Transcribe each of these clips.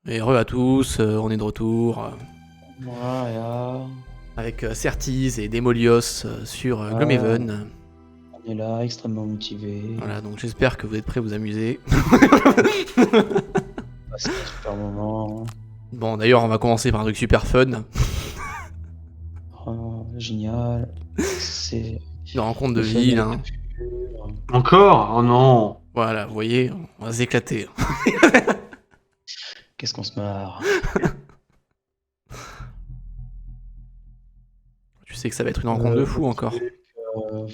Et heureux à tous, on est de retour Voilà. avec Certis et Demolios sur Gloomhaven. On est là, extrêmement motivé. Voilà, donc j'espère que vous êtes prêts à vous amuser. C'est un super moment. Bon, d'ailleurs, on va commencer par un truc super fun. Oh, génial. C'est Une rencontre de ville. Hein. Encore? Oh non. Voilà, vous voyez, on va s'éclater. Qu'est-ce qu'on se marre. Tu sais que ça va être une rencontre de fou encore.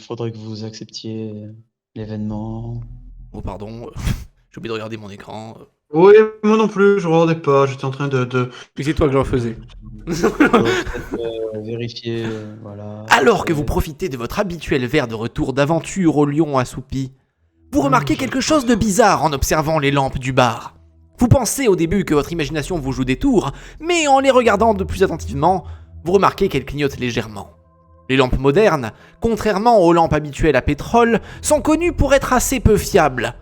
Faudrait que vous acceptiez l'événement. Oh, pardon, j'ai oublié de regarder mon écran. Oui, moi non plus, je regardais pas, j'étais en train de... Et c'est toi que j'en faisais. Vérifier, voilà. Alors que vous profitez de votre habituel verre de retour d'aventure au lion assoupi, vous remarquez quelque chose de bizarre en observant les lampes du bar. Vous pensez au début que votre imagination vous joue des tours, mais en les regardant de plus attentivement, vous remarquez qu'elles clignotent légèrement. Les lampes modernes, contrairement aux lampes habituelles à pétrole, sont connues pour être assez peu fiables.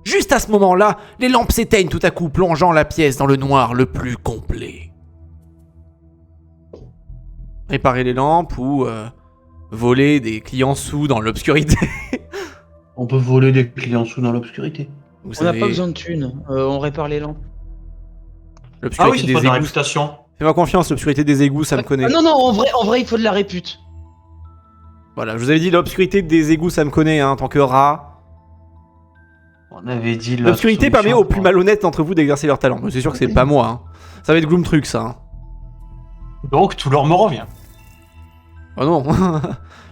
Juste à ce moment-là, les lampes s'éteignent tout à coup, plongeant la pièce dans le noir le plus complet. Réparer les lampes ou voler des clients sous dans l'obscurité. On peut voler des clients sous dans l'obscurité. Vous On n'a savez, pas besoin de thunes, on répare les lampes. Ah oui, l'obscurité c'est pas de des la égouts. réputation. Fais-moi confiance, l'obscurité des égouts, ça me connaît. Ah non, en vrai, il faut de la répute. Voilà, je vous avais dit, l'obscurité des égouts, ça me connaît, hein, en tant que rat. On avait dit la L'obscurité permet solution, aux plus malhonnêtes d'entre vous d'exercer leur talent. Mais c'est sûr que c'est pas moi, hein. Ça va être Gloom Truc, ça. Hein. Donc tout leur me revient. Oh non.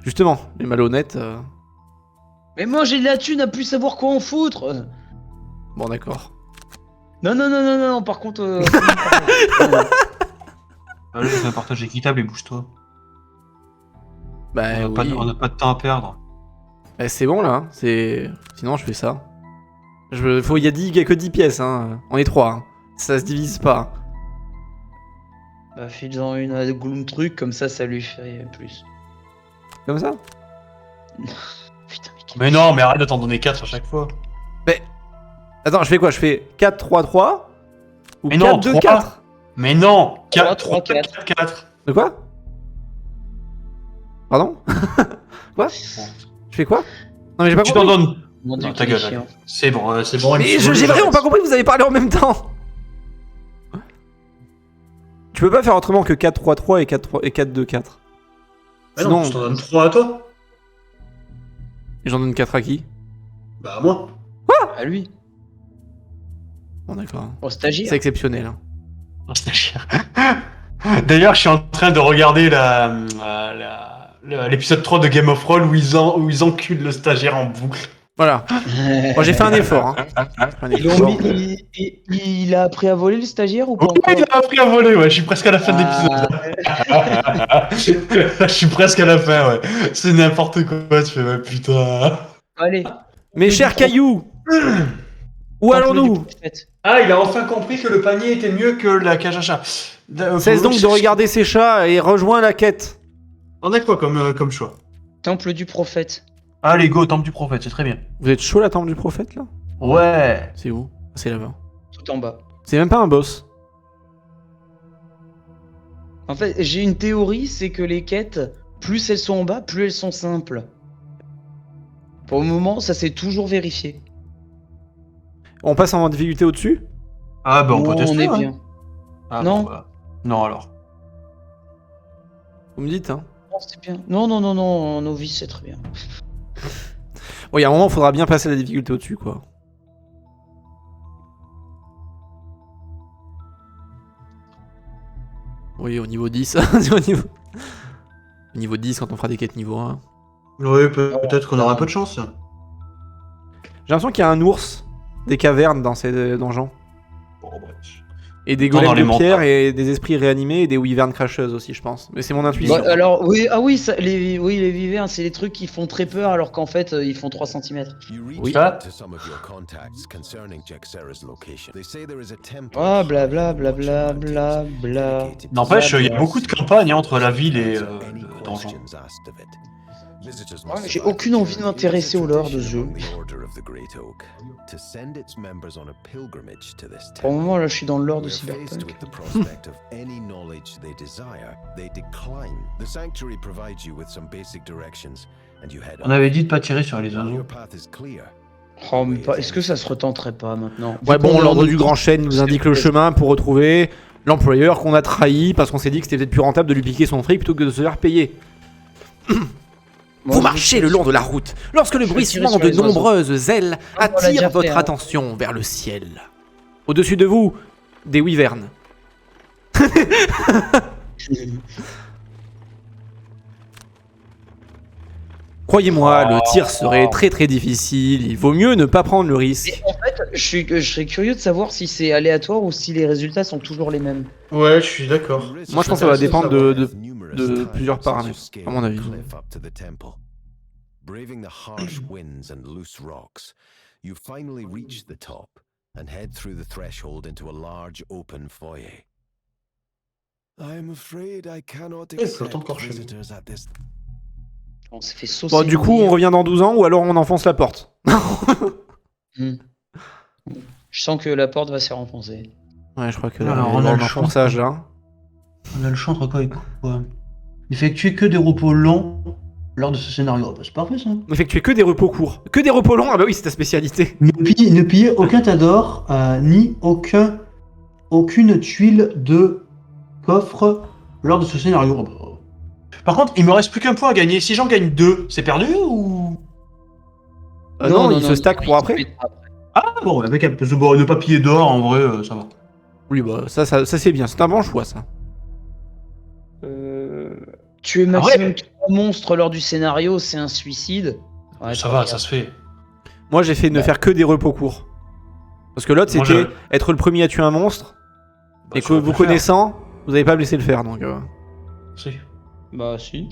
Justement, les malhonnêtes... Mais moi j'ai de la thune à plus savoir quoi en foutre. Bon, d'accord. Non, par contre... Allez, c'est un partage équitable et bouge-toi. Bah oui. On n'a pas de temps à perdre. Bah, c'est bon, là. Hein. Sinon, je fais ça. Il y a que 10 pièces, hein. On est 3. Hein. Ça se divise pas. Bah file-en une à Gloom Truc, comme ça lui fait plus. Comme ça. Putain, Mais non, mais arrête de t'en donner 4 à chaque fois. Attends, je fais quoi? Je fais 4, 3, 3 ou Mais 4, non, 2, 3. 4? Mais non, 4, 3, 3, 4, 4. De quoi? Pardon? Quoi? Je fais quoi? Non mais j'ai pas Tu compris. t'en donnes. Mon Dieu, Non, ta qu'il est gueule. chiant. C'est bon, c'est bon. Mais j'ai vraiment pas compris que vous avez parlé en même temps. Tu peux pas faire autrement que 4, 3, 3 et 4, 3, et 4, 2, 4. Ah non, je t'en donne 3 à toi. Et j'en donne 4 à qui? Bah, à moi. À lui, Bon d'accord. au stagiaire. C'est exceptionnel. Hein. Un stagiaire. D'ailleurs, je suis en train de regarder l'épisode 3 de Game of Thrones où ils enculent le stagiaire en boucle. Voilà. Moi j'ai fait un effort. Hein. J'ai fait un effort. Il a appris à voler le stagiaire ou pas Oui, encore il a appris à voler, ouais. Je suis presque à la fin de l'épisode. Je suis presque à la fin, ouais. C'est n'importe quoi, tu fais, ouais, putain. Allez. Mes chers cailloux, où allons-nous? Ah, il a enfin compris que le panier était mieux que la cage à chat. Cesse donc de regarder ces chats et rejoins la quête. On a quoi comme choix? Temple du prophète. Allez, go, temple du prophète, c'est très bien. Vous êtes chaud la temple du prophète là? Ouais. C'est où? C'est là-bas. Tout en bas. C'est même pas un boss. En fait, j'ai une théorie, c'est que les quêtes, plus elles sont en bas, plus elles sont simples. Pour le moment, ça s'est toujours vérifié. On passe en difficulté au-dessus? Ah, bah on peut Non, tester. on est hein. bien. Ah, Non. bon, bah. Non, alors. Vous me dites, hein? Non, c'est bien. Non, novice, c'est très bien. Bon, il y a un moment, il faudra bien passer la difficulté au-dessus, quoi. Oui, au niveau 10. Au niveau 10, quand on fera des quêtes niveau 1. Oui, peut-être qu'on aura un peu de chance. J'ai l'impression qu'il y a un ours des cavernes dans ces donjons. Bon, bref. Et des Dans golems les de pierre montagnes. et des esprits réanimés et des wyvernes cracheuses aussi, je pense. Mais c'est mon intuition. Ouais, alors, oui, les wyverns, c'est les trucs qui font très peur alors qu'en fait, ils font 3 cm. Oui. Ah, blablabla. N'empêche, il y a beaucoup de campagnes entre la ville et le donjon. J'ai aucune envie de m'intéresser au lore de ce jeu. Pour le moment, là, je suis dans le lore de Cyberpunk. On avait dit de pas tirer sur les oiseaux. Oh, mais est-ce que ça se retenterait pas maintenant? Ouais, bon, Vu l'ordre qu'on du est- grand chêne nous indique le chemin pour retrouver l'employeur qu'on a trahi parce qu'on s'est dit que c'était peut-être plus rentable de lui piquer son fric plutôt que de se faire payer. Moi, Vous je marchez vais- le long de la route lorsque le je vais tirer bruissement sur de les oiseaux. nombreuses ailes Ah, on l'a attire déjà fait, votre hein. attention vers le ciel. Au-dessus de vous, des wyvernes. Croyez-moi, le tir serait très très difficile, il vaut mieux ne pas prendre le risque. En fait, je serais curieux de savoir si c'est aléatoire ou si les résultats sont toujours les mêmes. Ouais, je suis d'accord. Moi je pense que ça va dépendre de plusieurs paramètres, à mon avis. Braving the harsh winds and loose rocks, you finally reach the top and head through the threshold into a large open foyer. I am afraid I cannot c'est accept encore chez nous. visitors at this. On s'est fait saucer. Bon, du coup, on revient dans 12 ans ou alors on enfonce la porte. Hmm. Je sens que la porte va se faire enfoncer. Ouais, je crois que Alors, là, on on a a le un choix. enfonçage là. On a le choix entre quoi et quoi? Effectuer que des repos longs lors de ce scénario. Oh, bah, c'est parfait ça. Effectuer que des repos courts. Que des repos longs, ah bah oui, c'est ta spécialité. Ne piller aucun tas d'or, ni aucune tuile de coffre lors de ce scénario. Oh, bah. Par contre, il me reste plus qu'un point à gagner. Si j'en gagne 2, c'est perdu ou. Non, il se stack pour après. Ah bon, impeccable. Parce que bon, ne pas piller d'or, en vrai, ça va. Oui, bah ça c'est bien, c'est un bon choix ça. Tuer maximum 3 monstres lors du scénario, c'est un suicide. Ouais, Ça va, ça se fait. Moi j'ai fait ne faire que des repos courts. Parce que l'autre Moi, c'était être le premier à tuer un monstre, Bah, et ça que va vous le faire. connaissant, vous n'avez pas me laissé le faire donc. Si. Bah si.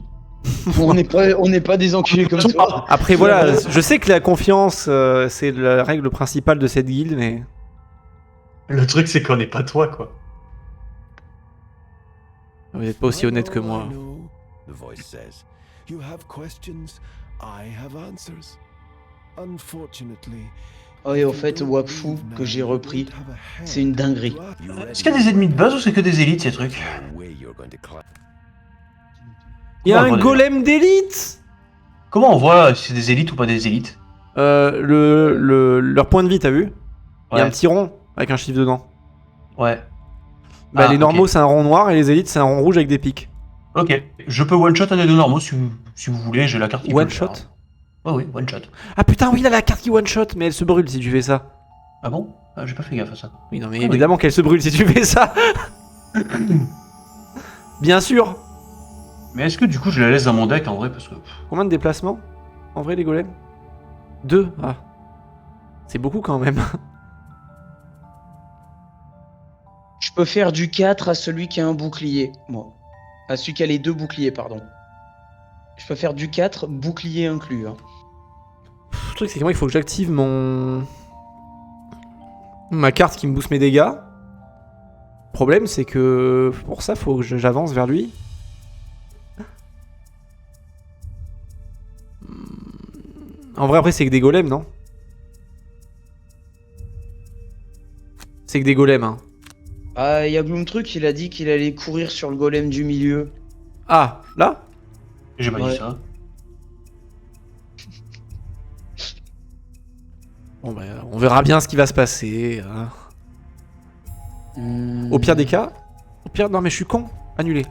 on n'est pas des enculés comme toi. Après voilà, je sais que la confiance c'est la règle principale de cette guilde, mais. Le truc, c'est qu'on n'est pas toi, quoi. Vous n'êtes pas aussi honnête que moi. I know, the voice says. You have questions, I have answers. Unfortunately. Oh, et au fait, Wakfu, que j'ai repris, c'est une dinguerie. Est-ce qu'il y a des ennemis de base ou c'est que des élites ces trucs? Il y a Comment on un voit, golem d'élite. Comment on voit si c'est des élites ou pas des élites? Leur point de vie, t'as vu? Il y a Ouais. un petit rond avec un chiffre dedans. Ouais. Bah, Ah, les normaux, ok. c'est un rond noir et les élites, c'est un rond rouge avec des pics. Ok. Je peux one shot un des deux normaux si vous voulez, j'ai la carte qui peut One le faire. shot? Ouais, oui, one shot. Ah putain, oui, il a la carte qui one shot, mais elle se brûle si tu fais ça. Ah bon? Ah, j'ai pas fait gaffe à ça. Oui, non, mais Ah oui. évidemment qu'elle se brûle si tu fais ça. Bien sûr. Mais est-ce que du coup je la laisse dans mon deck en vrai parce que. Combien de déplacements en vrai, les golems? 2. Ah. C'est beaucoup quand même. Je peux faire du 4 à celui qui a un bouclier. Moi. À celui qui a les 2 boucliers, pardon. Je peux faire du 4, bouclier inclus. Hein. Le truc, c'est que moi, il faut que j'active ma carte qui me booste mes dégâts. Le problème, c'est que pour ça, faut que j'avance vers lui. En vrai, après, c'est que des golems, non? C'est que des golems, hein. Ah, il y a Gloomtruc, il a dit qu'il allait courir sur le golem du milieu. Ah, là? J'ai pas Ouais. dit ça. Bon, bah, on verra bien ce qui va se passer. Hein. Au pire des cas... Au pire... Non, mais je suis con. Annulé.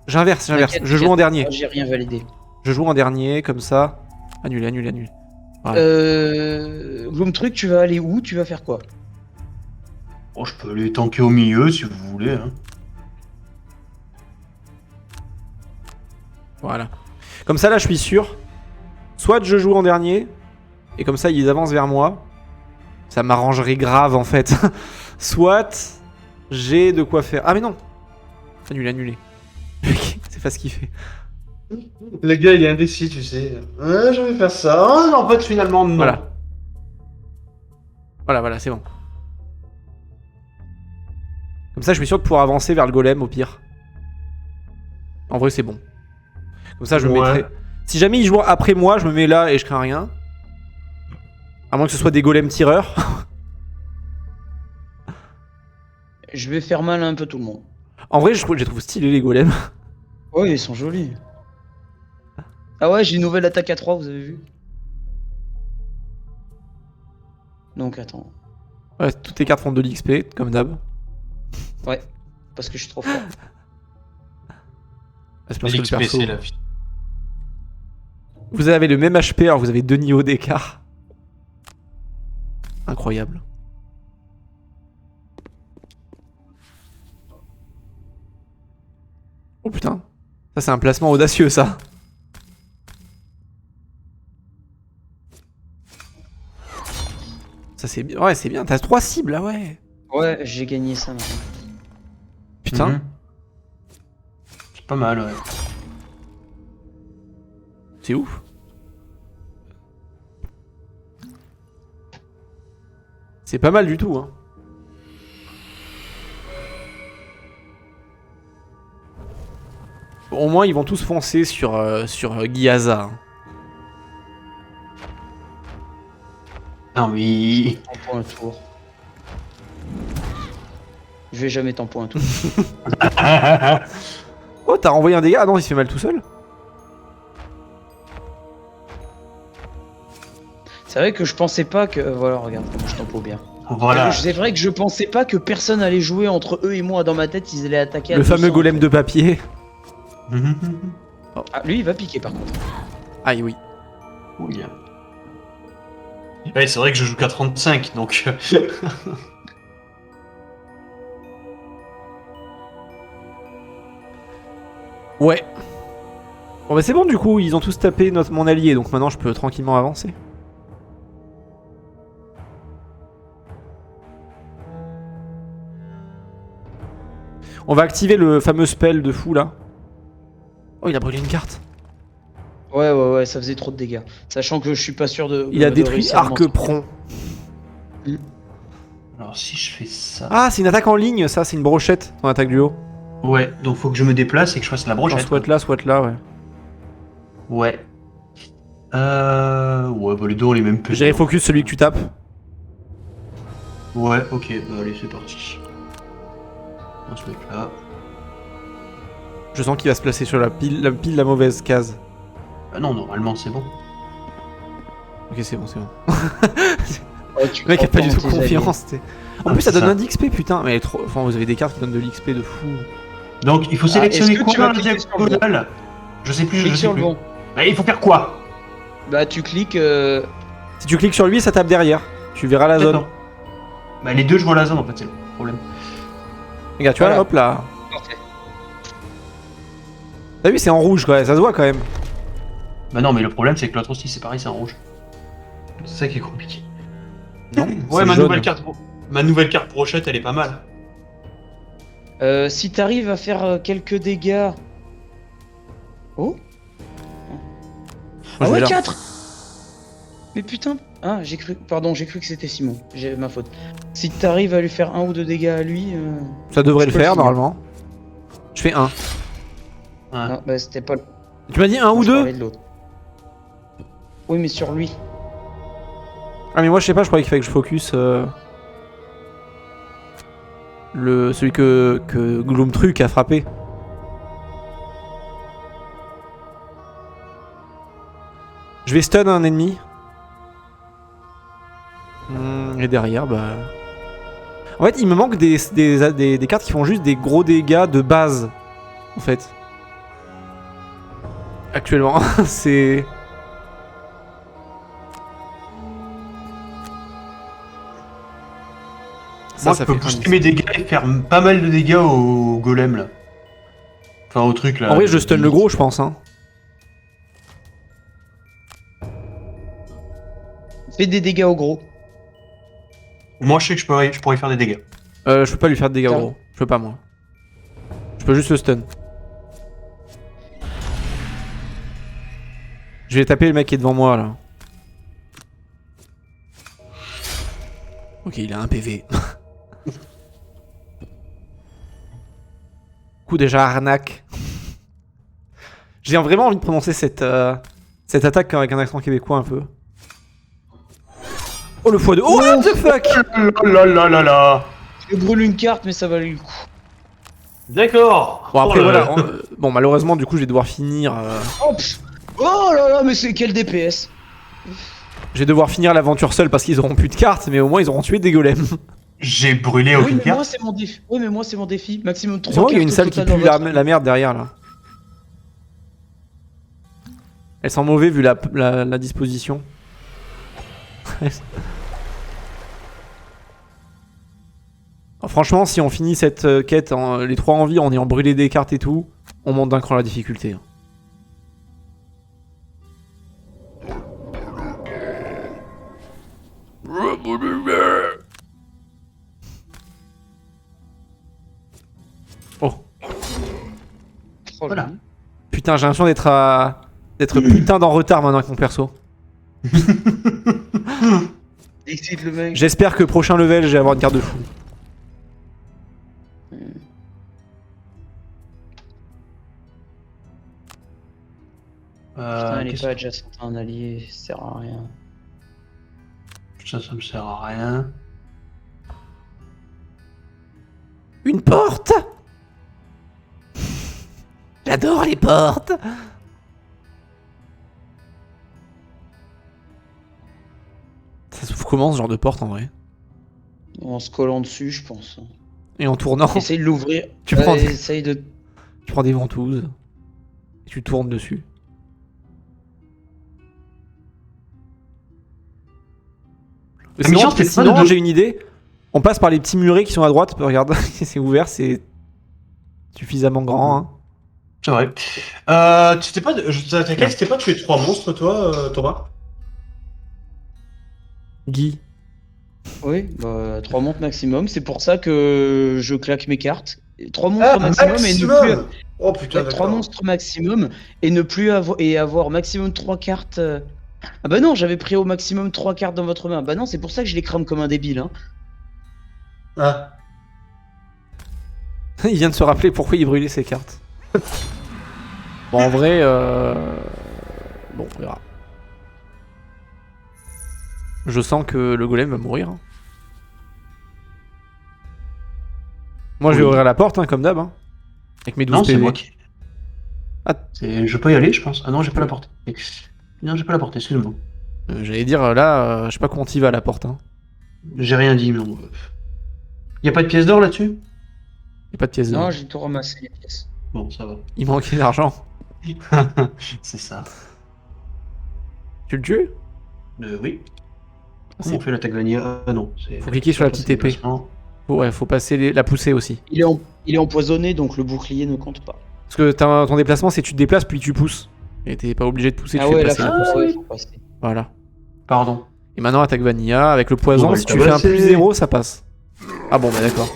J'inverse. T'inquiète, Je joue en dernier. moi, j'ai rien validé. Je joue en dernier, comme ça. Annulé. Gloomtruc, tu vas aller où? Tu vas faire quoi? Bon, je peux les tanker au milieu si vous voulez. Hein. Voilà. Comme ça, là, je suis sûr. Soit je joue en dernier, et comme ça, ils avancent vers moi. Ça m'arrangerait grave, en fait. Soit j'ai de quoi faire. Ah, mais non. Annulé. C'est pas ce qu'il fait. Le gars, il est indécis, tu sais. Ouais, je vais faire ça. Ah, non, en fait, finalement, non. Voilà, c'est bon. Comme ça, je suis sûr de pouvoir avancer vers le golem, au pire. En vrai, c'est bon. Comme ça, je me Ouais. mettrai... Si jamais ils jouent après moi, je me mets là et je crains rien. À moins que ce soit des golems tireurs. Je vais faire mal à un peu tout le monde. En vrai, je les trouve stylés les golems. Ouais, ils sont jolis. Ah ouais, j'ai une nouvelle attaque à 3, vous avez vu? Donc attends. Ouais, toutes les cartes font de l'XP, comme d'hab. Ouais, parce que je suis trop fort. C'est parce que le L'XP, perso- c'est la vie. Vous avez le même HP alors vous avez 2 niveaux d'écart. Incroyable. Oh putain. Ça c'est un placement audacieux ça. Ça c'est bien. Ouais c'est bien. T'as 3 cibles là ouais. Ouais, j'ai gagné ça maintenant. Putain. Mhm. C'est pas mal, ouais. C'est ouf. C'est pas mal du tout hein. Bon, au moins ils vont tous foncer sur Gyaza. Non, mais. Tempo un tour. Je vais jamais tempo un tour. Oh t'as renvoyé un dégât? Ah non il se fait mal tout seul. C'est vrai que je pensais pas que... Voilà, regarde comment je tempo bien. Voilà. C'est vrai que je pensais pas que personne allait jouer entre eux et moi. Dans ma tête, ils allaient attaquer à Le fameux 200. golem de papier. Ah, lui, il va piquer par contre. Aïe oui. Oui. Ouais, c'est vrai que je joue qu'à 35, donc... Ouais. Bon bah c'est bon du coup, ils ont tous tapé mon allié, donc maintenant je peux tranquillement avancer. On va activer le fameux spell de fou là. Oh il a brûlé une carte. Ouais, ça faisait trop de dégâts. Sachant que je suis pas sûr de. Il a de détruit réussir à m'en sortir. Arc-Pron. Alors, si je fais ça. Ah c'est une attaque en ligne ça, c'est une brochette, ton attaque du haut. Ouais, donc faut que je me déplace et que je fasse la Genre brochette. soit là ouais. Ouais. Ouais, bah les deux on les mêmes pesées. J'irai focus celui que tu tapes. Ouais, ok, bah allez, c'est parti. On se met là. Je sens qu'il va se placer sur la pile la mauvaise case. Ah non, normalement c'est bon. Ok c'est bon. Ouais, tu Le mec a crois pas du en tout tes alliés. confiance. En Ah, plus ça c'est donne ça. un d'XP putain. Mais enfin vous avez des cartes qui donnent de l'XP de fou. Donc il faut est-ce sélectionner que tu quoi vas dans la cliquer sur le diagonale. Je sais plus, je Clique sais sur le plus. bon. Bah, il faut faire quoi? Bah, tu cliques. Si tu cliques sur lui ça tape derrière. Tu verras la zone. D'accord. Bah les deux je vois la zone en fait, c'est le problème. Regarde, tu vois, Voilà. hop là. Parfait. T'as vu, c'est en rouge, quoi. Ça se voit quand même. Bah non, mais le problème c'est que l'autre aussi c'est pareil, c'est en rouge. C'est ça qui est compliqué. Non Ouais, c'est ma jaune. nouvelle carte brochette, elle est pas mal. Si t'arrives à faire quelques dégâts. Oh Moi, Ah je vais ouais, là. 4. Mais putain. Ah, j'ai cru. Pardon, j'ai cru que c'était Simon. J'ai ma faute. Si t'arrives à lui faire 1 ou 2 dégâts à lui. Ça devrait Je le peux le faire, finir. normalement. Je fais 1. Ouais. Non, bah c'était pas le. Tu m'as dit 1 ou je 2 parlais de l'autre. Oui, mais sur lui. Ah, mais moi, je sais pas, je croyais qu'il fallait que je focus. Celui que Gloomtruc a frappé. Je vais stun un ennemi. Et derrière, bah. En fait, il me manque des cartes qui font juste des gros dégâts de base. En fait. Actuellement, c'est. Moi je peux fait booster un- mes dégâts et faire pas mal de dégâts au golem là. Enfin au truc là. En vrai, je stun le gros, je pense. Hein. Fais des dégâts au gros. Moi je sais que je pourrais faire des dégâts. Je peux pas lui faire de dégâts, Tiens. gros. Je peux pas, moi. Je peux juste le stun. Je vais taper le mec qui est devant moi, là. Ok, il a un PV. Coup déjà arnaque. J'ai vraiment envie de prononcer cette Cette attaque avec un accent québécois un peu. Oh le x2. Oh what the fuck. Là. Je brûle une carte, mais ça valait le coup. D'accord. Bon après Oh là voilà. Bon malheureusement du coup je vais devoir finir. Oh, pff. Oh là là, mais c'est quel DPS. Je vais devoir finir l'aventure seul parce qu'ils auront plus de cartes, mais au moins ils auront tué des golems. J'ai brûlé Oui, aucune mais carte. moi, c'est mon défi. Oui, mais moi, c'est mon défi. Maximum 3 C'est vrai cartes. qu'il y a une au salle qui total pue dans votre- la merde derrière là. Elle sent mauvais vu la disposition. Oh, franchement, si on finit cette quête, les 3 en vie, en ayant brûlé des cartes et tout, on monte d'un cran la difficulté. Oh, Oh, Voilà. joli. putain, j'ai l'impression d'être putain d'en retard maintenant avec mon perso. Excite le mec. J'espère que prochain level, je vais avoir une carte de fou. Putain, elle est qu'est-ce pas adjacente à un allié, ça sert à rien. que ça me sert à rien. Une porte. J'adore les portes. Ça s'ouvre comment ce genre de porte en vrai? En se collant dessus, je pense. Et en tournant, Essaye de l'ouvrir. Tu prends des- Essaye de. tu prends des ventouses et tu tournes dessus. La mission, c'était pas Sinon, de- j'ai une idée. On passe par les petits murets qui sont à droite. Regarde, c'est ouvert, c'est suffisamment grand. Hein. C'est vrai. C'était pas, c'était pas tuer 3 monstres, toi, Thomas? Guy. Oui, bah 3 montres maximum. C'est pour ça que je claque mes cartes. 3 monstres maximum, et ne plus. Oh putain, Ouais, 3 d'accord. monstres maximum et ne plus avoir maximum 3 cartes. Ah bah non, j'avais pris au maximum 3 cartes dans votre main. Bah non, c'est pour ça que je les crame comme un débile. Hein. Ah. Il vient de se rappeler pourquoi il brûlait ses cartes. Bon, en vrai, bon, on verra. Je sens que le golem va mourir. Hein. Moi, je vais Oui. ouvrir la porte, hein, comme d'hab. Hein, avec mes 12 Non, c'est PV. moi qui. Ah. Je peux y aller, je pense. Ah non, j'ai pas la portée. Non, j'ai pas la portée, excuse-moi. J'allais dire, là, je sais pas comment t'y vas à la porte. Hein. J'ai rien dit, non. Y a pas de pièce d'or là-dessus? Y a pas de pièces d'or. Non, j'ai tout ramassé les pièces. Bon, ça va. Il manquait d'argent. C'est ça. Tu le tues? Oui. C'est- Comment on fait l'attaque vanilla? Ah non, c'est. Faut cliquer sur la petite épée. Ouais, faut passer la pousser aussi. Il est empoisonné, donc le bouclier ne compte pas. Parce que ton déplacement, c'est tu te déplaces puis tu pousses. Et t'es pas obligé de pousser, Ah tu fais ouais, là, passer la poussée. ouais, faut passer. Voilà. Pardon. Et maintenant, attaque vanilla. Avec le poison, Bon, bah, si ça tu va, fais un c'est- plus 0, ça passe. Ah bon, bah d'accord.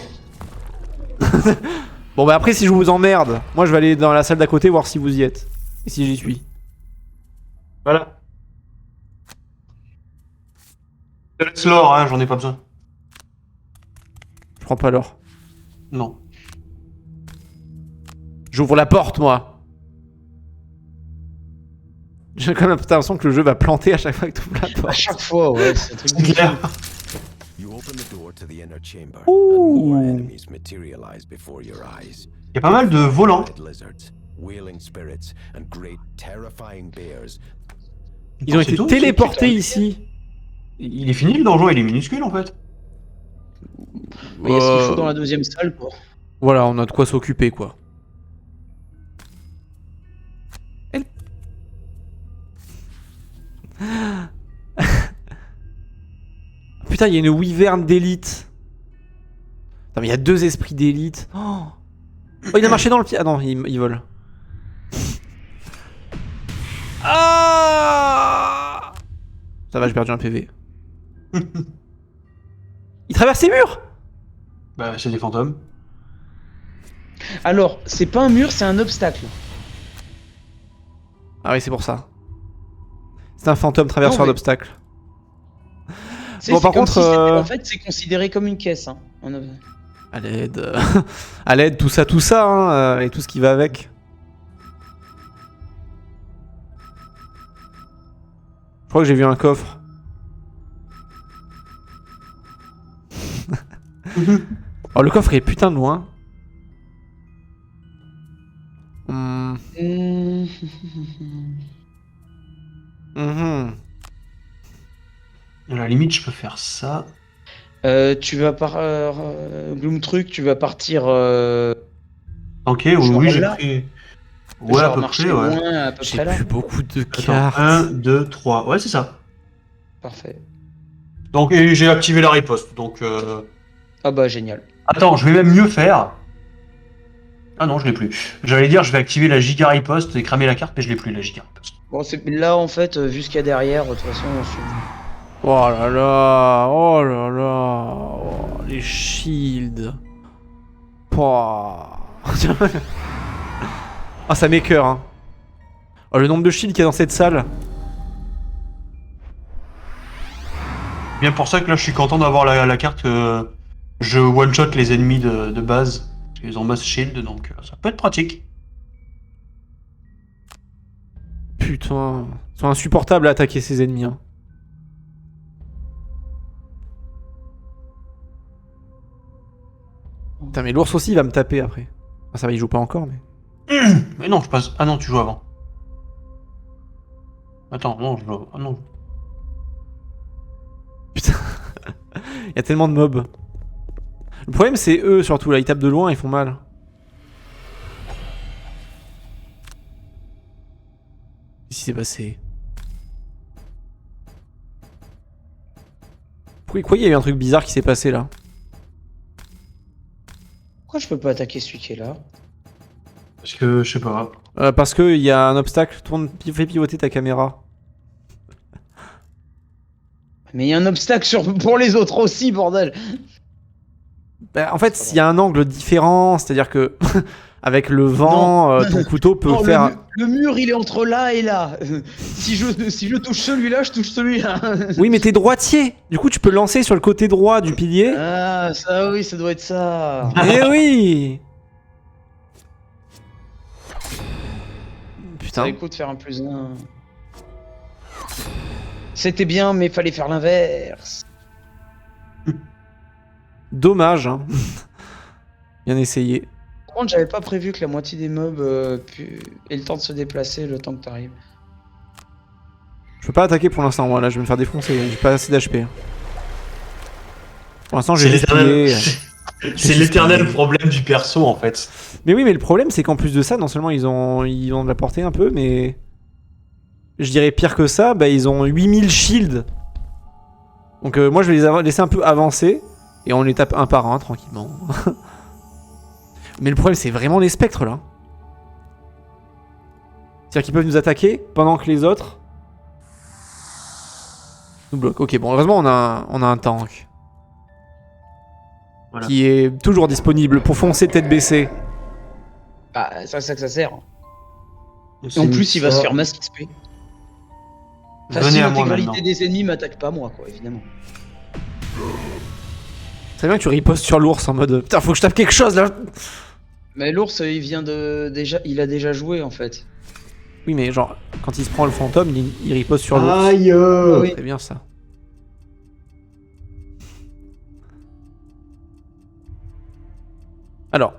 Bon, bah après, si je vous emmerde, moi je vais aller dans la salle d'à côté voir si vous y êtes. Et si j'y suis. Voilà. Je te laisse l'or, hein, j'en ai pas besoin. Je prends pas l'or. Non. J'ouvre la porte, moi. J'ai quand même l'impression que le jeu va planter à chaque fois que tu ouvres la À porte. chaque fois, ouais, c'est un truc C'est clair. You open the door to the inner chamber, Ooh. and more enemies materialize before your eyes. Y a pas mal de volants. Red lizards, wailing spirits, and great terrifying bears. Ils ont C'est été tout, téléportés putain. ici. Il est fini le donjon, il est minuscule en fait. Il y a ce qu'il faut dans la deuxième salle, quoi. Voilà, on a de quoi s'occuper, quoi. Putain, il y a une wyvern d'élite. Putain, mais il y a 2 esprits d'élite. Oh. Oh, il a marché dans le pied. Ah non, il vole. Ah, ça va, j'ai perdu un PV. Il traverse les murs. Bah, c'est des fantômes. Alors, c'est pas un mur, c'est un obstacle. Ah oui, c'est pour ça. C'est un fantôme traverseur Non, mais- d'obstacles. Tu sais, Bon, c'est par comme contre, si c'était- en fait, c'est considéré comme une caisse. Hein. À l'aide. À l'aide, tout ça, hein, et tout ce qui va avec. crois que j'ai vu un coffre. Oh, le coffre est putain de loin. Hmm. Mhm. À la limite, je peux faire ça. Tu vas par Gloom Truc, tu vas partir Ok, Genre oui, j'ai là pris. Ouais, à genre peu marcher près, ouais. loin à peu J'ai près là. plus beaucoup de Attends, cartes. 1, 2, 3. Ouais, c'est ça. Parfait. Donc, et j'ai activé la riposte. Donc, Ah bah génial. attends, je vais même mieux faire. Ah non, je l'ai plus. J'allais dire, je vais activer la giga riposte et cramer la carte, mais je l'ai plus, la giga riposte. Bon, c'est là en fait, vu ce qu'il y a derrière, de toute façon, on suit. Oh là là, oh là là, oh, les shields. Pouah. Ah, ça m'écoeure, hein. Oh, le nombre de shields qu'il y a dans cette salle. Bien pour ça que là, je suis content d'avoir la carte. Je one-shot les ennemis de base. Parce qu'ils ont mass shield, donc ça peut être pratique. Putain, ils sont insupportables à attaquer ces ennemis, hein. Putain, mais l'ours aussi il va me taper après. Ah, ça va, il joue pas encore, mais... Mais non, je passe. Ah non, tu joues avant. Attends, non, je joue. Ah non. Putain. Il y a tellement de mobs. Le problème, c'est eux, surtout, là. Ils tapent de loin, ils font mal. Qu'est-ce qui s'est passé? Pourquoi il y a eu un truc bizarre qui s'est passé, là? Pourquoi je peux pas attaquer celui qui est là? Parce que, je sais pas. Parce qu'il y a un obstacle. Fais pivoter ta caméra. Mais il y a un obstacle pour les autres aussi, bordel. Bah, en fait, il y a un angle différent. C'est-à-dire que... Avec le vent, ton couteau peut Non, faire... le mur, il est entre là et là. Si je touche celui-là, je touche celui-là. Oui, mais t'es droitier. Du coup, tu peux lancer sur le côté droit du pilier. Ah, ça oui, ça doit être ça. Eh oui. Ça Putain. écoute faire un +1. C'était bien, mais fallait faire l'inverse. Dommage, hein. Bien essayé. Par contre, j'avais pas prévu que la moitié des mobs aient le temps de se déplacer le temps que t'arrives. Je peux pas attaquer pour l'instant, moi là, je vais me faire défoncer. J'ai pas assez d'HP. Pour l'instant, C'est j'ai juste l'éternel. plié. C'est l'éternel problème du perso en fait. Mais oui, mais le problème, c'est qu'en plus de ça, non seulement ils ont de la portée un peu, mais... Je dirais pire que ça, bah ils ont 8000 shields. Donc moi, je vais les laisser un peu avancer. Et on les tape un par un, tranquillement. Mais le problème, c'est vraiment les spectres, là. C'est-à-dire qu'ils peuvent nous attaquer pendant que les autres nous bloquent. Ok, bon, heureusement, on a un tank. Voilà. Qui est toujours disponible pour foncer tête baissée. Bah, c'est ça que ça sert. Et en plus, il va se faire mass XP. Enfin, si Venez à moi l'intégralité maintenant. des ennemis m'attaque pas, moi, quoi, évidemment. C'est bien que tu ripostes sur l'ours en mode putain, faut que je tape quelque chose là. Mais l'ours, il vient de il a déjà joué en fait. Oui, mais genre, quand il se prend le fantôme, il riposte sur l'ours. Aïe. Oui. C'est bien ça. Alors,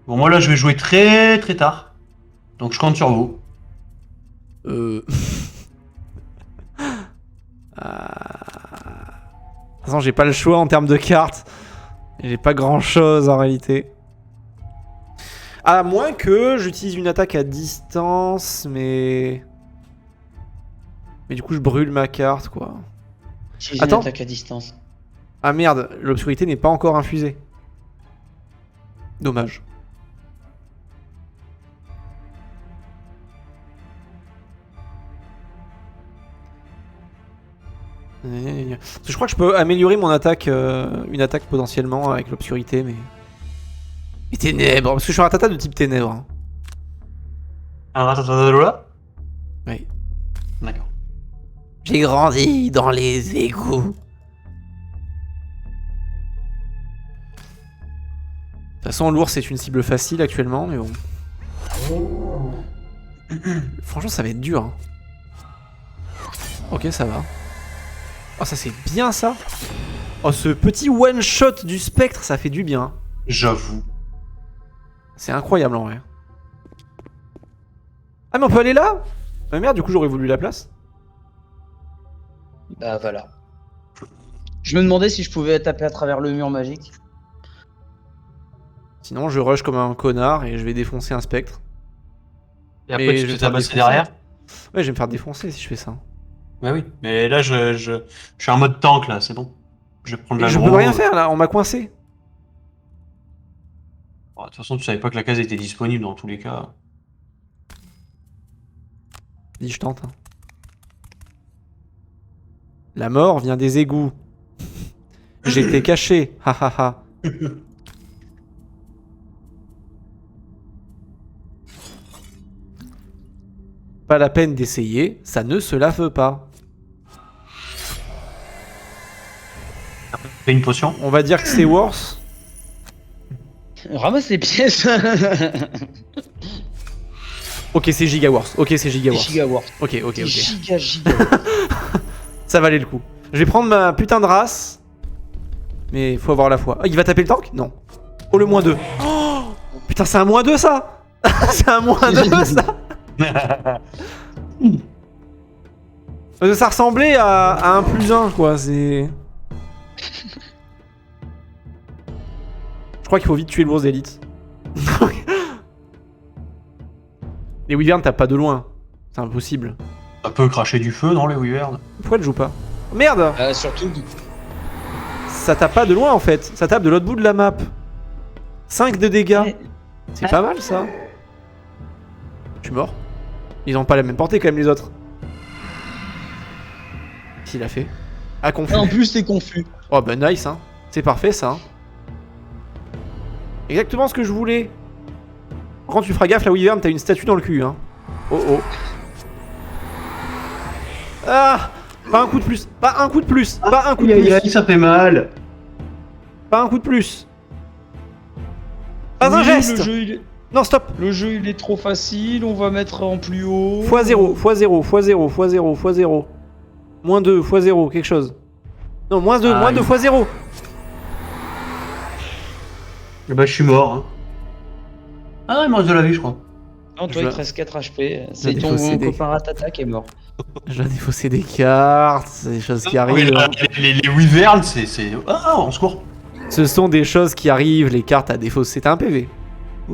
Bon, moi là, je vais jouer très très tard. Donc je compte sur vous. De toute façon, j'ai pas le choix en termes de cartes. J'ai pas grand chose en réalité. À moins que j'utilise une attaque à distance, mais... Mais du coup, je brûle ma carte, quoi. Si j'ai une Attends. attaque à distance. Ah merde, l'obscurité n'est pas encore infusée. Dommage. Je crois que je peux améliorer mon attaque, une attaque potentiellement avec l'obscurité, mais... Les ténèbres, parce que je suis un ratata de type ténèbres. Hein. Un ratatata. Oui. D'accord. J'ai grandi dans les égouts. De toute façon, l'ours est une cible facile actuellement, mais bon. Franchement, ça va être dur. Hein. Ok, ça va. Oh, ça c'est bien ça. Oh, ce petit one-shot du spectre, ça fait du bien. J'avoue. C'est incroyable en vrai. Ah, mais on peut aller là? Ah merde, du coup j'aurais voulu la place. Bah voilà. Je me demandais si je pouvais taper à travers le mur magique. Sinon, je rush comme un connard et je vais défoncer un spectre. Et après, Mais tu je te vais fais faire tabasser défoncer. derrière. Ouais, je vais me faire défoncer si je fais ça. Bah oui. Mais là, je suis en mode tank, là, c'est bon. Je vais prendre Et la je peux rien faire là, on m'a coincé. De toute façon, tu savais pas que la case était disponible dans tous les cas. Dis, je tente. Hein. La mort vient des égouts. J'étais caché. Ha ha ha. Pas la peine d'essayer, ça ne se lave pas. Fais une potion. On va dire que c'est worse. Ramasse les pièces. Ok, c'est giga worse. Ok, c'est giga worse. Giga Wars. Ok, ok, ok. Giga. Ça valait le coup. Je vais prendre ma putain de race. Mais faut avoir la foi. Oh, il va taper le tank? Non. Oh, le -2. Oh, putain, c'est un -2 ça. C'est un -2 ça. Ça ressemblait à un +1 quoi, c'est... Je crois qu'il faut vite tuer l'ours d'élite. Les wyverns tapent pas de loin. C'est impossible. Ça peut cracher du feu, non, les wyverns? Pourquoi elle joue pas? Merde! Surtout. Ça tape pas de loin en fait. Ça tape de l'autre bout de la map. 5 de dégâts. C'est pas mal ça. Je suis mort. Ils ont pas la même portée quand même les autres. S'il a fait. Ah, confus. En plus, t'es confus. Oh bah nice hein. C'est parfait ça. Hein. Exactement ce que je voulais. Quand tu feras gaffe, la wyvern, t'as une statue dans le cul hein. Oh oh. Ah. Pas un coup de plus. Pas un coup de plus. Pas un coup de plus. Ça fait mal. Pas un coup de plus. Pas un Oui, geste. Le jeu, Non stop. le jeu, il est trop facile. On va mettre en plus haut. x0, x0, x0, x0, x0. -2, x0, quelque chose. Non, -2, Aïe. -2 x0. Bah, je suis mort. Hein. Ah non, il me reste de la vie, je crois. Non, toi, Je il vais- te reste 4 HP. C'est ton défausser des- copain Ratata qui est mort. Je dois défausser des cartes, c'est des choses qui Oui, arrivent. hein. les wyverns, c'est... Ah, on secours. Ce sont des choses qui arrivent, les cartes à défausser. T'as un PV.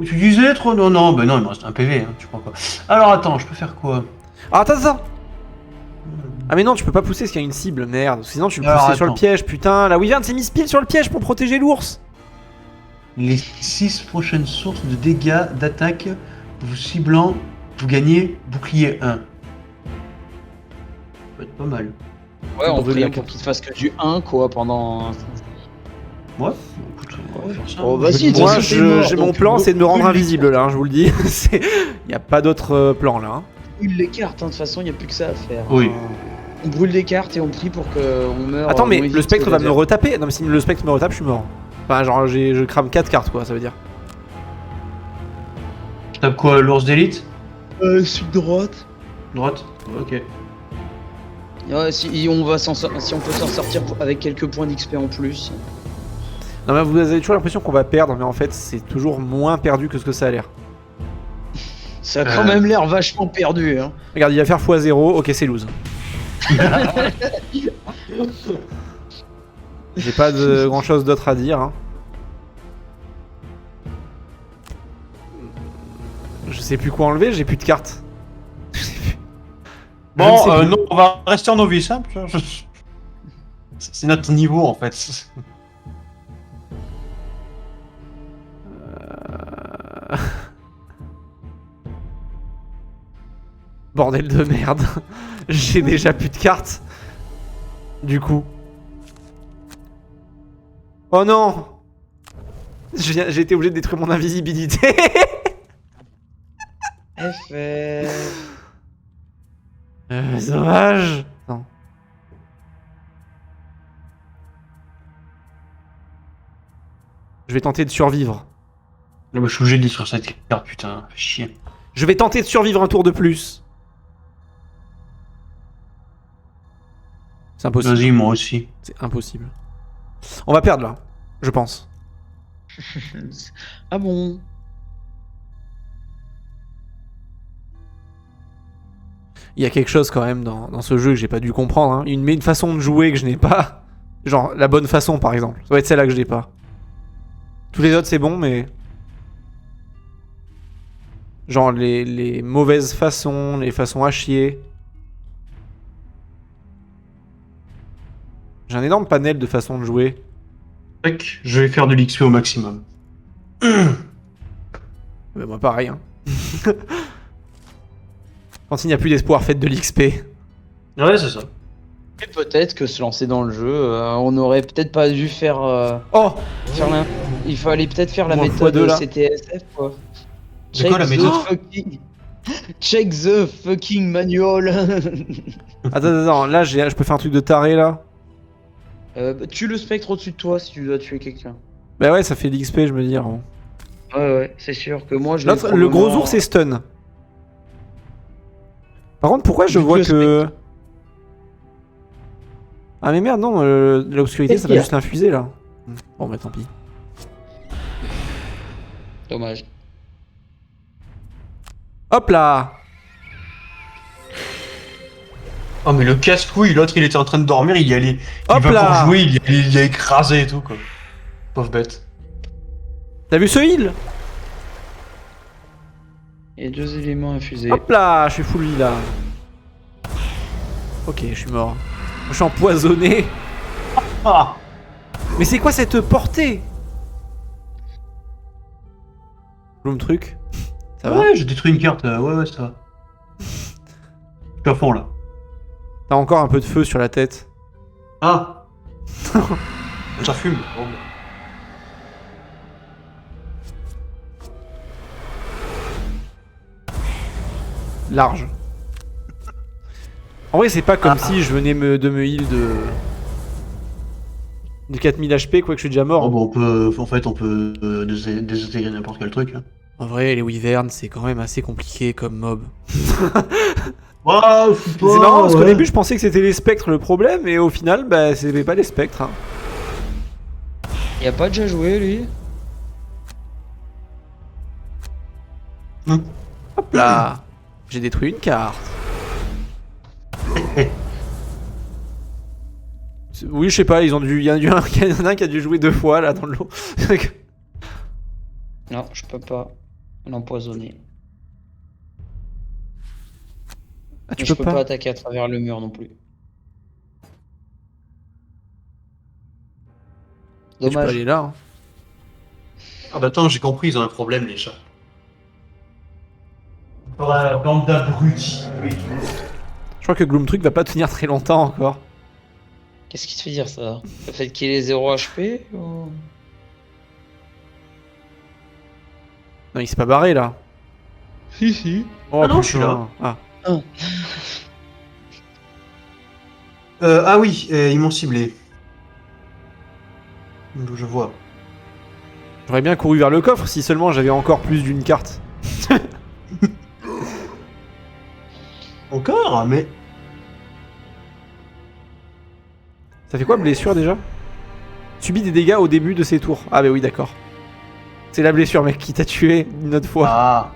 Tu disais trop? Non, non, bah non, il me reste un PV, hein, tu crois quoi. Alors attends, je peux faire quoi? Ah, attends, attends. Ah, mais non, tu peux pas pousser parce qu'il y a une cible, merde. Sinon, tu le Alors, poussais sur le attends. piège, putain. La wyvern s'est mise pile sur le piège pour protéger l'ours. Les 6 prochaines sources de dégâts d'attaque vous ciblant, vous gagnez bouclier 1. Ça peut être pas mal. Ouais, on brûle prie la pour carte. qu'il te fasse que du 1 quoi pendant. Ouais, écoute, on va faire ça. Oh, vas-y, de Moi, toute façon, t'es mort, j'ai mon donc plan, c'est de me rendre brûle les invisible là, hein, je vous le dis. Il y a pas d'autre plan là. Hein. brûle les cartes, hein, de toute façon, il n'y a plus que ça à faire. Oui. On brûle les cartes et on prie pour qu'on meure. Attends, mais moins le vite spectre que va les me autres. retaper. Non, mais si le spectre me retape, je suis mort. Enfin, genre, je crame 4 cartes, quoi, ça veut dire. Je tape quoi, l'ours d'élite? Sud droite. Droite? Ok. Ouais, si on peut s'en sortir avec quelques points d'XP en plus. Non, mais vous avez toujours l'impression qu'on va perdre, mais en fait, c'est toujours moins perdu que ce que ça a l'air. Ça a quand même l'air vachement perdu. Hein. Regarde, il va faire x0, ok, c'est lose. J'ai pas de grand chose d'autre à dire. Hein. Je sais plus quoi enlever, j'ai plus de cartes. Je sais plus. Je ne Bon, sais plus. non, on va rester en novice, hein. C'est notre niveau en fait. Bordel de merde. J'ai déjà plus de cartes. Du coup. Oh non! J'ai été obligé de détruire mon invisibilité. FR. Dommage. Non. Je vais tenter de survivre. Là, bah, je suis obligé de lire sur cette carte, putain, fais chier. Je vais tenter de survivre un tour de plus. C'est impossible. Vas-y, moi aussi. C'est impossible. On va perdre là, je pense. Ah bon? Il y a quelque chose quand même dans ce jeu que j'ai pas dû comprendre. Hein. Une façon de jouer que je n'ai pas. Genre la bonne façon par exemple. Ça doit être celle-là que je n'ai pas. Tous les autres c'est bon mais... Genre les mauvaises façons, les façons à chier. J'ai un énorme panel de façons de jouer. Tac, je vais faire de l'XP au maximum. Mais moi pareil. Hein. Quand il n'y a plus d'espoir, faites de l'XP. Ouais, c'est ça. Et peut-être que se lancer dans le jeu, on aurait peut-être pas dû faire... Oh Il fallait peut-être faire la Moins méthode x2, là. CTSF, quoi. C'est quoi la méthode Check the fucking manual. Attends, là je peux faire un truc de taré là. Tue le spectre au-dessus de toi si tu dois tuer quelqu'un. Bah ouais, ça fait de l'XP, je me dis. Hein. Ouais, c'est sûr que moi je L'autre, le gros ours est stun. Par contre, pourquoi je Vu vois que que... Ah mais merde, non, l'obscurité Qu'est-ce ça qu'il va y a juste l'infuser là. Bon bah tant pis. Dommage. Hop là. Oh, mais le casse-couille, l'autre il était en train de dormir, il y allait. Hop Il va là. pour jouer, il a écrasé et tout, quoi. Pauvre bête. T'as vu ce heal? Il y a 2 éléments infusés. Hop là, je suis full vie là. Ok, je suis mort. Je suis empoisonné. Ah! Mais c'est quoi cette portée? Bloom truc. Ça va? Ouais, j'ai détruit une carte, ouais, ça va. Je suis à fond là. T'as encore un peu de feu sur la tête. Ah! Ça fume. Bon, bah. Large. En vrai, c'est pas comme si je venais de me heal de 4000 HP, quoi que je suis déjà mort. Oh, bah, on peut désintégrer n'importe quel truc. Hein. En vrai, les wyverns, c'est quand même assez compliqué comme mob. Waouh, C'est marrant parce qu'au début, je pensais que c'était les spectres le problème, et au final, bah, c'était pas les spectres. Hein. Il a pas déjà joué lui? Hop là. J'ai détruit une carte. Oui, je sais pas, ils ont dû. Il y en a un qui a dû jouer 2 fois là dans le lot. Non, je peux pas l'empoisonner. Ah, tu Mais je peux peux pas. pas attaquer à travers le mur non plus. Tu peux Dommage. aller là. Hein. Ah bah attends, j'ai compris, ils ont un problème les chats. Bande d'abrutis. Je crois que Gloomtruc va pas tenir très longtemps encore. Qu'est-ce qui te fait dire ça? Le fait qu'il ait 0 HP ou... Non, il s'est pas barré là. Si. Oh, Ah non, putain. je suis là. Ah. Ah oui, ils m'ont ciblé. Je vois. J'aurais bien couru vers le coffre si seulement j'avais encore plus d'une carte. Encore, mais... Ça fait quoi blessure déjà? Subit des dégâts au début de ses tours. Ah bah oui d'accord. C'est la blessure mec qui t'a tué une autre fois. Ah,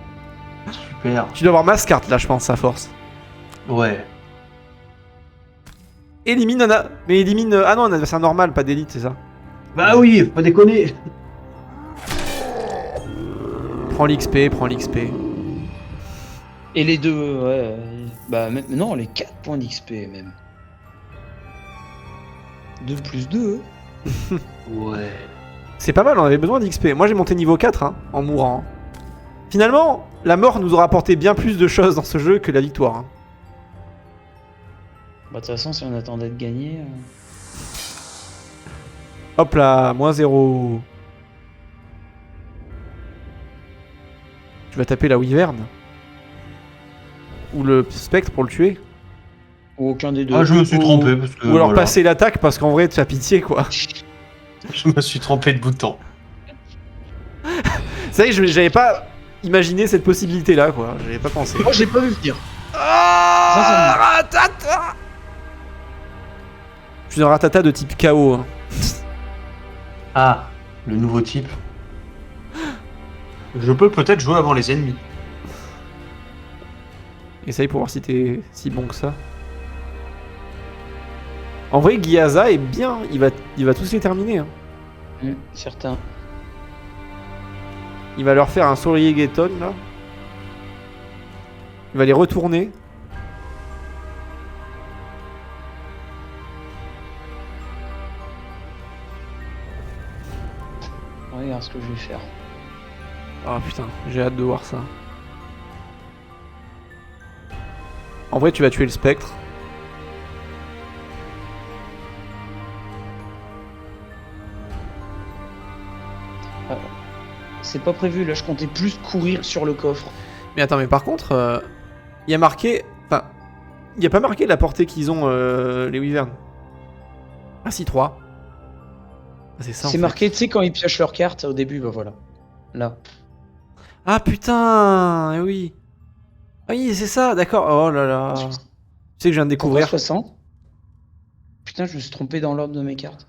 super. Tu dois avoir masse carte là je pense à force. Ouais. Élimine un... Mais élimine... Ah non un adversaire normal, pas d'élite, c'est ça. Bah oui, faut pas déconner. Prends l'XP, prends l'XP. Et les deux, ouais. Bah même... non, les 4 points d'XP même. 2 plus 2. Ouais. C'est pas mal, on avait besoin d'XP. Moi j'ai monté niveau 4 hein, en mourant. Finalement, la mort nous aura apporté bien plus de choses dans ce jeu que la victoire. Hein. Bah de toute façon, si on attendait de gagner... Hop là, moins 0. Tu vas taper la wyvern? Ou le spectre pour le tuer? Ou aucun des deux. Ah, je me suis trompé parce que... Ou alors voilà. passer l'attaque parce qu'en vrai tu as pitié quoi. Je me suis trompé de bouton. C'est vrai que j'avais pas imaginé cette possibilité là quoi, j'avais pas pensé. Moi, je l'ai pas vu venir. Ah, Je suis un ratata de type KO. Hein. Ah, le nouveau type. Je peux peut-être jouer avant les ennemis. Essaye pour voir si t'es si bon que ça. En vrai, Gyaza est bien. Il va tous les terminer. Hein. Certain. Il va leur faire un Soriegeton là. Il va les retourner. Regarde ce que je vais faire. Ah putain, j'ai hâte de voir ça. En vrai, tu vas tuer le spectre. C'est pas prévu, là je comptais plus courir sur le coffre. Mais attends, mais par contre, il y a marqué... Enfin, il n'y a pas marqué la portée qu'ils ont, les Wyverns. Ah si, 3. Ah, c'est ça, en C'est fait. marqué, tu sais, quand ils piochent leur carte au début, bah voilà. Là. Ah putain, oui. Ah oui, c'est ça, d'accord. Oh là là. Tu sais que je viens de découvrir. 60. Putain, je me suis trompé dans l'ordre de mes cartes.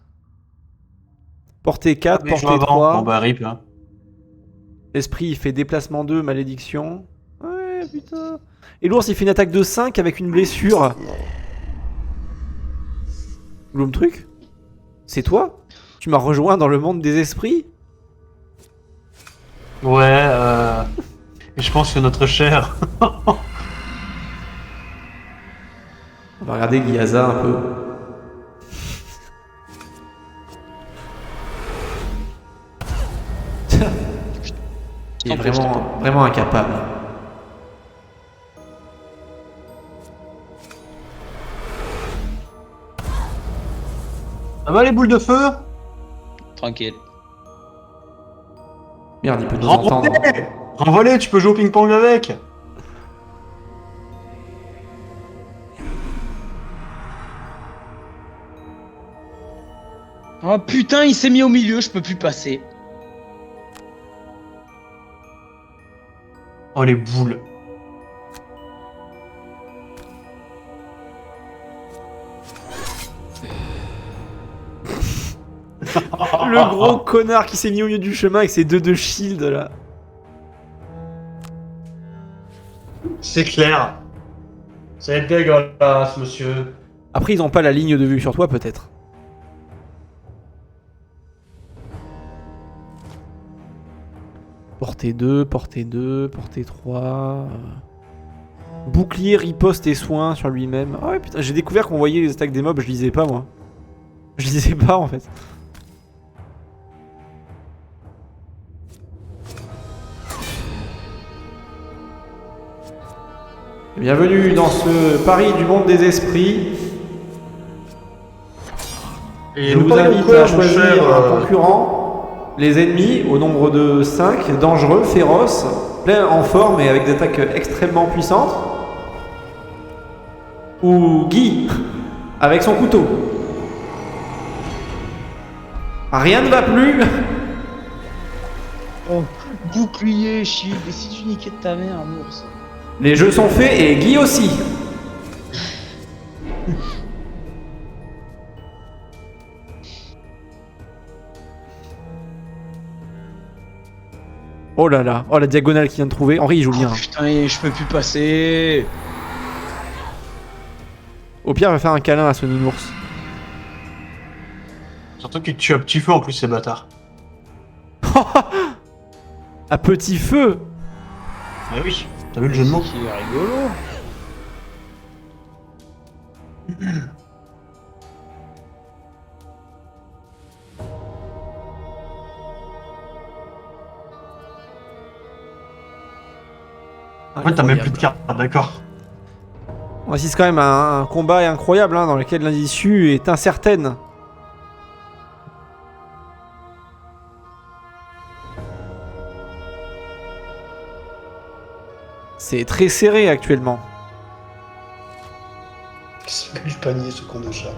Portée 4, Ah, mais je portée joue avant. 3. Bon bah rip hein. L'esprit, il fait déplacement 2, malédiction. Ouais, putain. Et l'ours, il fait une attaque de 5 avec une blessure. Gloom truc. C'est toi? Tu m'as rejoint dans le monde des esprits? Ouais, et je pense que notre cher. On va regarder Gyaza un peu. Il est vraiment incapable. Ça va les boules de feu? Tranquille. Merde, il peut nous entendre. Renvoie-les, tu peux jouer au ping-pong avec. Oh putain, il s'est mis au milieu, je peux plus passer. Oh les boules. Le gros connard qui s'est mis au milieu du chemin avec ses 2 shield là. C'est clair. Ça va être dégueulasse, monsieur. Après, ils ont pas la ligne de vue sur toi, peut-être. Portée 2, portée 2, portée 3. Bouclier, riposte et soin sur lui-même. Ah ouais, putain, j'ai découvert qu'on voyait les attaques des mobs, je lisais pas moi. Je lisais pas en fait. Bienvenue dans ce pari du monde des esprits. Et Je vous invite à choisir un concurrent, les ennemis au nombre de 5, dangereux, féroces, plein en forme et avec des attaques extrêmement puissantes. Ou Guy, avec son couteau. Rien ne va plus. Oh, bouclier, shield, et si tu niquais de ta mère, ours. Les jeux sont faits et Guy aussi. Oh là là, oh la diagonale qu'il vient de trouver. Henri il joue bien. Oh, putain, je peux plus passer. Au pire, il va faire un câlin à ce nounours. Surtout qu'il te tue à petit feu en plus ces bâtards. À petit feu. Ah oui, t'as vu le jeu de mots? C'est rigolo. En fait t'as même plus de cartes, d'accord. On assiste quand même à un combat incroyable hein, dans lequel l'issue est incertaine. C'est très serré actuellement. Qu'est-ce que du panier, ce con de chat?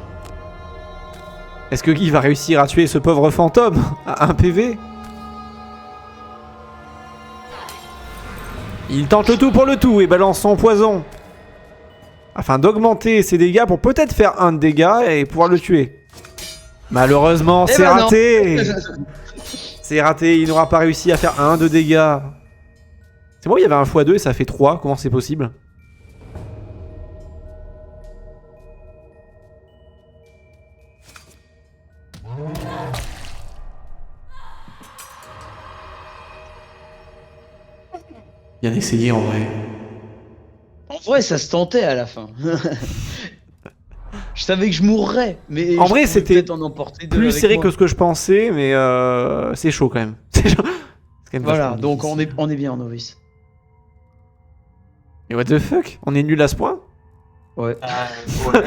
Est-ce que Guy va réussir à tuer ce pauvre fantôme à 1 PV? Il tente le tout pour le tout et balance son poison. afin d'augmenter ses dégâts pour peut-être faire 1 de dégâts et pouvoir le tuer. Malheureusement, Eh c'est ben non. raté. C'est raté, il n'aura pas réussi à faire 1 de dégâts. C'est bon, il y avait un x2 et ça fait 3, comment c'est possible? Bien essayé en vrai. En vrai, ça se tentait à la fin. Je savais que je mourrais, mais En je vrai, pouvais c'était peut-être en emporter deux Plus avec serré moi. que ce que je pensais, mais c'est chaud quand même. C'est chaud. C'est quand même Voilà, vachement donc difficile. on est bien en novice. Et what the fuck? On est nul à ce point? Ouais. Ouais.